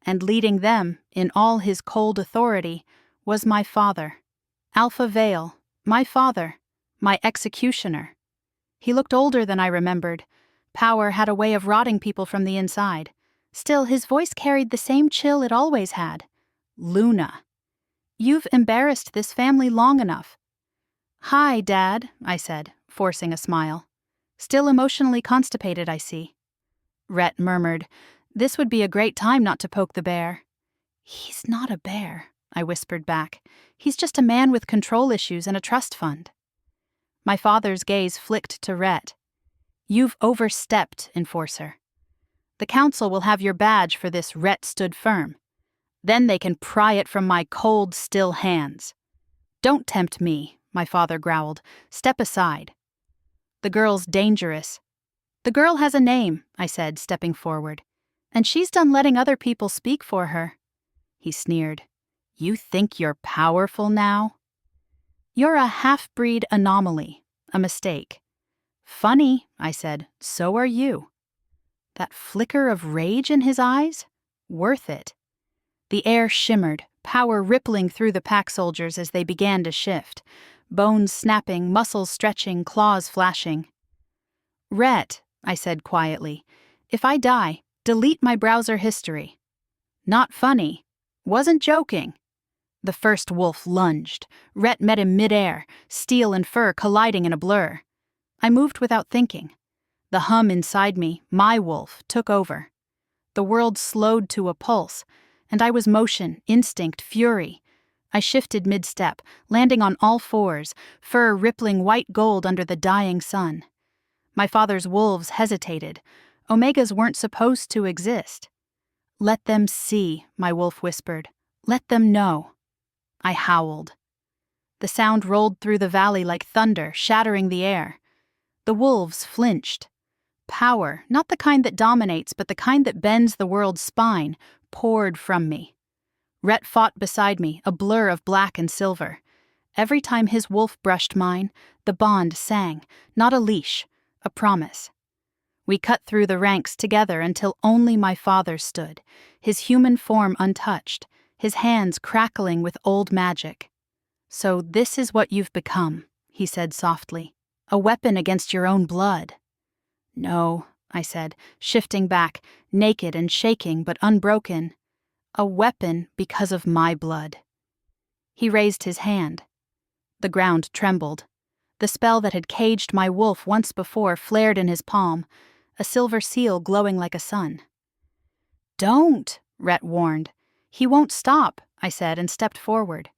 And leading them, in all his cold authority, was my father. Alpha Vale, my father, my executioner. He looked older than I remembered. Power had a way of rotting people from the inside. Still, his voice carried the same chill it always had. "Luna, you've embarrassed this family long enough." "Hi, Dad," I said, forcing a smile. "Still emotionally constipated, I see." Rhett murmured, "This would be a great time not to poke the bear." "He's not a bear," I whispered back. "He's just a man with control issues and a trust fund." My father's gaze flicked to Rhett. "You've overstepped, Enforcer. The council will have your badge for this." Rhett stood firm. "Then they can pry it from my cold, still hands." "Don't tempt me," my father growled. "Step aside." "The girl's dangerous." "The girl has a name," I said, stepping forward. "And she's done letting other people speak for her." He sneered. "You think you're powerful now?" "You're a half-breed anomaly, a mistake." "Funny," I said. "So are you." That flicker of rage in his eyes? Worth it. The air shimmered, power rippling through the pack soldiers as they began to shift. Bones snapping, muscles stretching, claws flashing. "Rhett," I said quietly, "if I die, delete my browser history." "Not funny. Wasn't joking." The first wolf lunged. Rhett met him midair, steel and fur colliding in a blur. I moved without thinking. The hum inside me, my wolf, took over. The world slowed to a pulse, and I was motion, instinct, fury. I shifted mid-step, landing on all fours, fur rippling white gold under the dying sun. My father's wolves hesitated. Omegas weren't supposed to exist. "Let them see," my wolf whispered. "Let them know." I howled. The sound rolled through the valley like thunder, shattering the air. The wolves flinched. Power, not the kind that dominates, but the kind that bends the world's spine, poured from me. Rhett fought beside me, a blur of black and silver. Every time his wolf brushed mine, the bond sang, not a leash, a promise. We cut through the ranks together until only my father stood, his human form untouched, his hands crackling with old magic. "So this is what you've become," he said softly. "A weapon against your own blood." "No," I said, shifting back, naked and shaking but unbroken. "A weapon because of my blood." He raised his hand. The ground trembled. The spell that had caged my wolf once before flared in his palm, a silver seal glowing like a sun. "Don't," Rhett warned. "He won't stop," I said and stepped forward.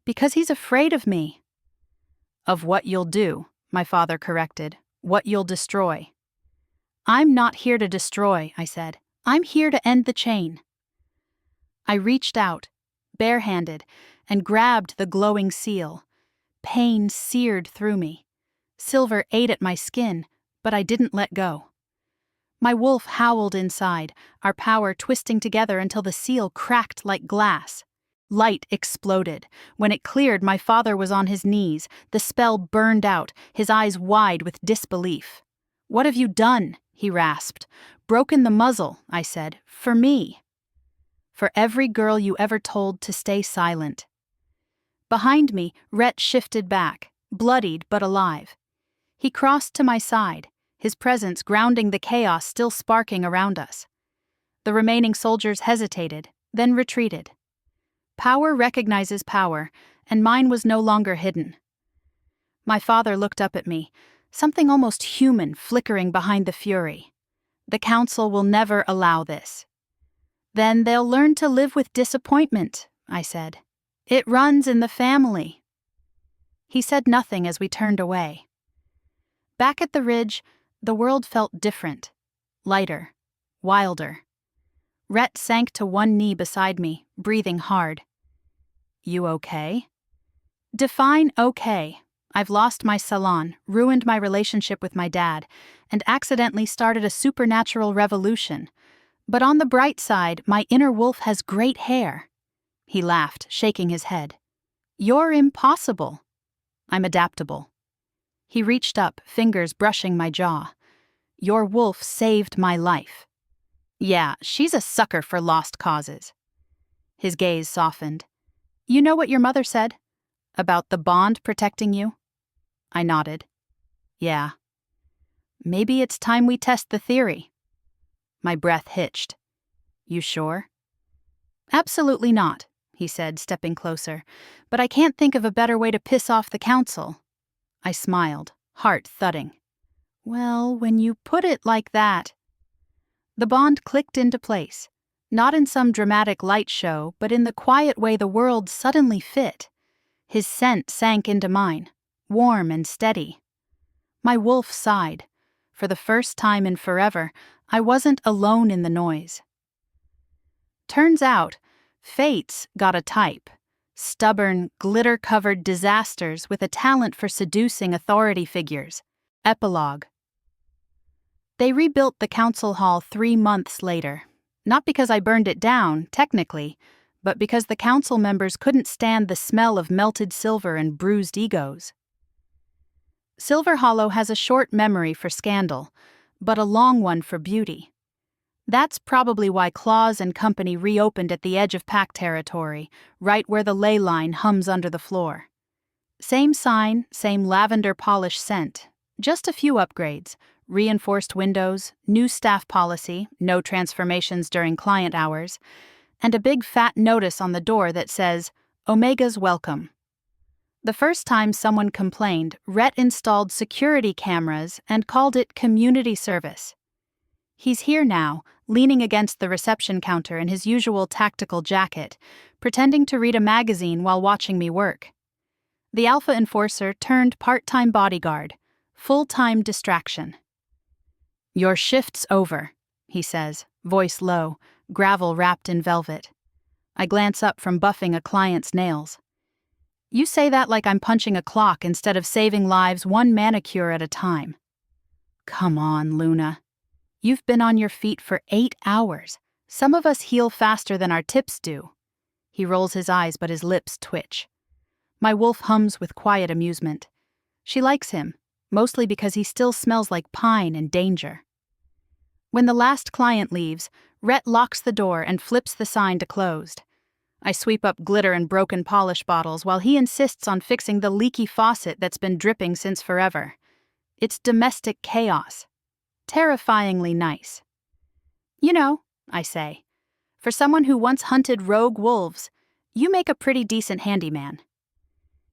"Because he's afraid of me." "Of what you'll do," my father corrected. "What you'll destroy." "I'm not here to destroy," I said. "I'm here to end the chain." I reached out, barehanded, and grabbed the glowing seal. Pain seared through me. Silver ate at my skin, but I didn't let go. My wolf howled inside, our power twisting together until the seal cracked like glass. Light exploded. When it cleared, my father was on his knees. The spell burned out, his eyes wide with disbelief. "What have you done?" he rasped. "Broken the muzzle," I said. "For me." "For every girl you ever told to stay silent." Behind me, Rhett shifted back, bloodied but alive. He crossed to my side, his presence grounding the chaos still sparking around us. The remaining soldiers hesitated, then retreated. Power recognizes power, and mine was no longer hidden. My father looked up at me, something almost human flickering behind the fury. The council will never allow this. Then they'll learn to live with disappointment, I said. It runs in the family. He said nothing as we turned away. Back at the ridge, the world felt different, lighter, wilder. Rhett sank to one knee beside me, breathing hard. You okay? Define okay. I've lost my salon, ruined my relationship with my dad, and accidentally started a supernatural revolution. But on the bright side, my inner wolf has great hair. He laughed, shaking his head. You're impossible. I'm adaptable. He reached up, fingers brushing my jaw. Your wolf saved my life. Yeah, she's a sucker for lost causes. His gaze softened. You know what your mother said? About the bond protecting you? I nodded. Yeah. Maybe it's time we test the theory. My breath hitched. You sure? Absolutely not, he said, stepping closer. But I can't think of a better way to piss off the council. I smiled, heart thudding. Well, when you put it like that... The bond clicked into place, not in some dramatic light show, but in the quiet way the world suddenly fit. His scent sank into mine, warm and steady. My wolf sighed. For the first time in forever, I wasn't alone in the noise. Turns out, Fate's got a type. Stubborn, glitter-covered disasters with a talent for seducing authority figures. Epilogue. They rebuilt the council hall 3 months later. Not because I burned it down, technically, but because the council members couldn't stand the smell of melted silver and bruised egos. Silver Hollow has a short memory for scandal, but a long one for beauty. That's probably why Claus and company reopened at the edge of pack territory, right where the ley line hums under the floor. Same sign, same lavender polish scent, just a few upgrades. Reinforced windows, new staff policy, no transformations during client hours, and a big fat notice on the door that says, Omega's welcome. The first time someone complained, Rhett installed security cameras and called it community service. He's here now, leaning against the reception counter in his usual tactical jacket, pretending to read a magazine while watching me work. The Alpha Enforcer turned part-time bodyguard, full-time distraction. Your shift's over, he says, voice low, gravel wrapped in velvet. I glance up from buffing a client's nails. You say that like I'm punching a clock instead of saving lives one manicure at a time. Come on, Luna. You've been on your feet for 8 hours. Some of us heal faster than our tips do. He rolls his eyes, but his lips twitch. My wolf hums with quiet amusement. She likes him, mostly because he still smells like pine and danger. When the last client leaves, Rhett locks the door and flips the sign to closed. I sweep up glitter and broken polish bottles while he insists on fixing the leaky faucet that's been dripping since forever. It's domestic chaos. Terrifyingly nice. You know, I say, for someone who once hunted rogue wolves, you make a pretty decent handyman.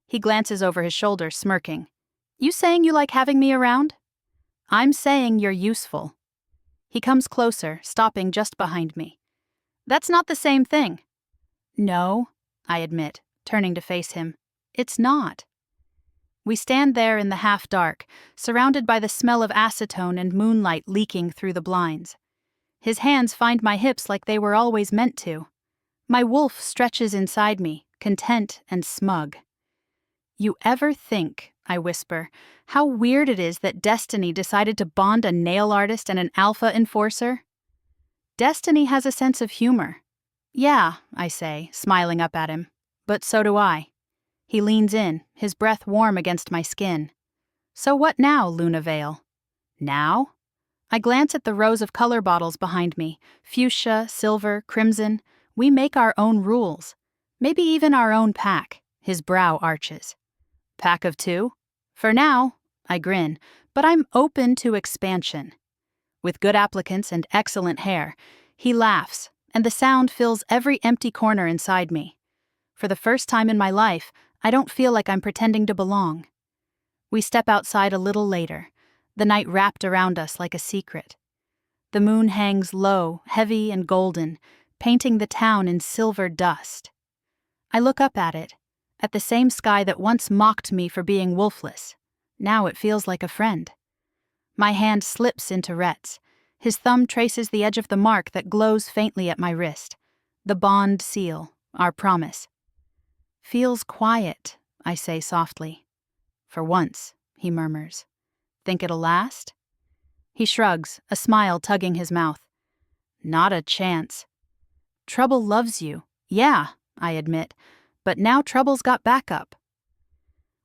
He glances over his shoulder, smirking. You saying you like having me around? I'm saying you're useful. He comes closer, stopping just behind me. That's not the same thing. No, I admit, turning to face him. It's not. We stand there in the half-dark, surrounded by the smell of acetone and moonlight leaking through the blinds. His hands find my hips like they were always meant to. My wolf stretches inside me, content and smug. You ever think, I whisper, how weird it is that Destiny decided to bond a nail artist and an alpha enforcer? Destiny has a sense of humor. Yeah, I say, smiling up at him. But so do I. He leans in, his breath warm against my skin. So what now, Luna Vale? Now? I glance at the rows of color bottles behind me. Fuchsia, silver, crimson. We make our own rules. Maybe even our own pack. His brow arches. Pack of 2? For now, I grin, but I'm open to expansion. With good applicants and excellent hair, he laughs, and the sound fills every empty corner inside me. For the first time in my life, I don't feel like I'm pretending to belong. We step outside a little later, the night wrapped around us like a secret. The moon hangs low, heavy and golden, painting the town in silver dust. I look up at it, at the same sky that once mocked me for being wolfless. Now it feels like a friend. My hand slips into Rhett's. His thumb traces the edge of the mark that glows faintly at my wrist. The bond seal, our promise. Feels quiet, I say softly. For once, he murmurs. Think it'll last? He shrugs, a smile tugging his mouth. Not a chance. Trouble loves you. Yeah, I admit, but now Trouble's got backup.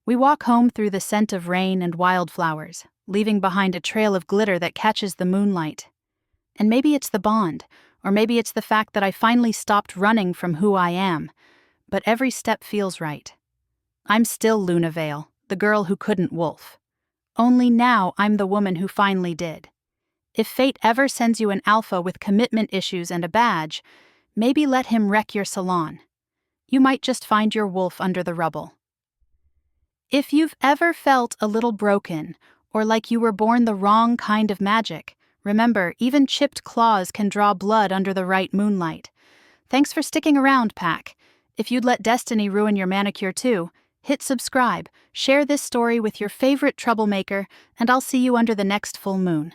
We walk home through the scent of rain and wildflowers, leaving behind a trail of glitter that catches the moonlight. And maybe it's the bond, or maybe it's the fact that I finally stopped running from who I am, but every step feels right. I'm still Luna Vale, the girl who couldn't wolf. Only now I'm the woman who finally did. If fate ever sends you an alpha with commitment issues and a badge, maybe let him wreck your salon. You might just find your wolf under the rubble. If you've ever felt a little broken, or like you were born the wrong kind of magic, remember, even chipped claws can draw blood under the right moonlight. Thanks for sticking around, Pack. If you'd let destiny ruin your manicure too, hit subscribe, share this story with your favorite troublemaker, and I'll see you under the next full moon.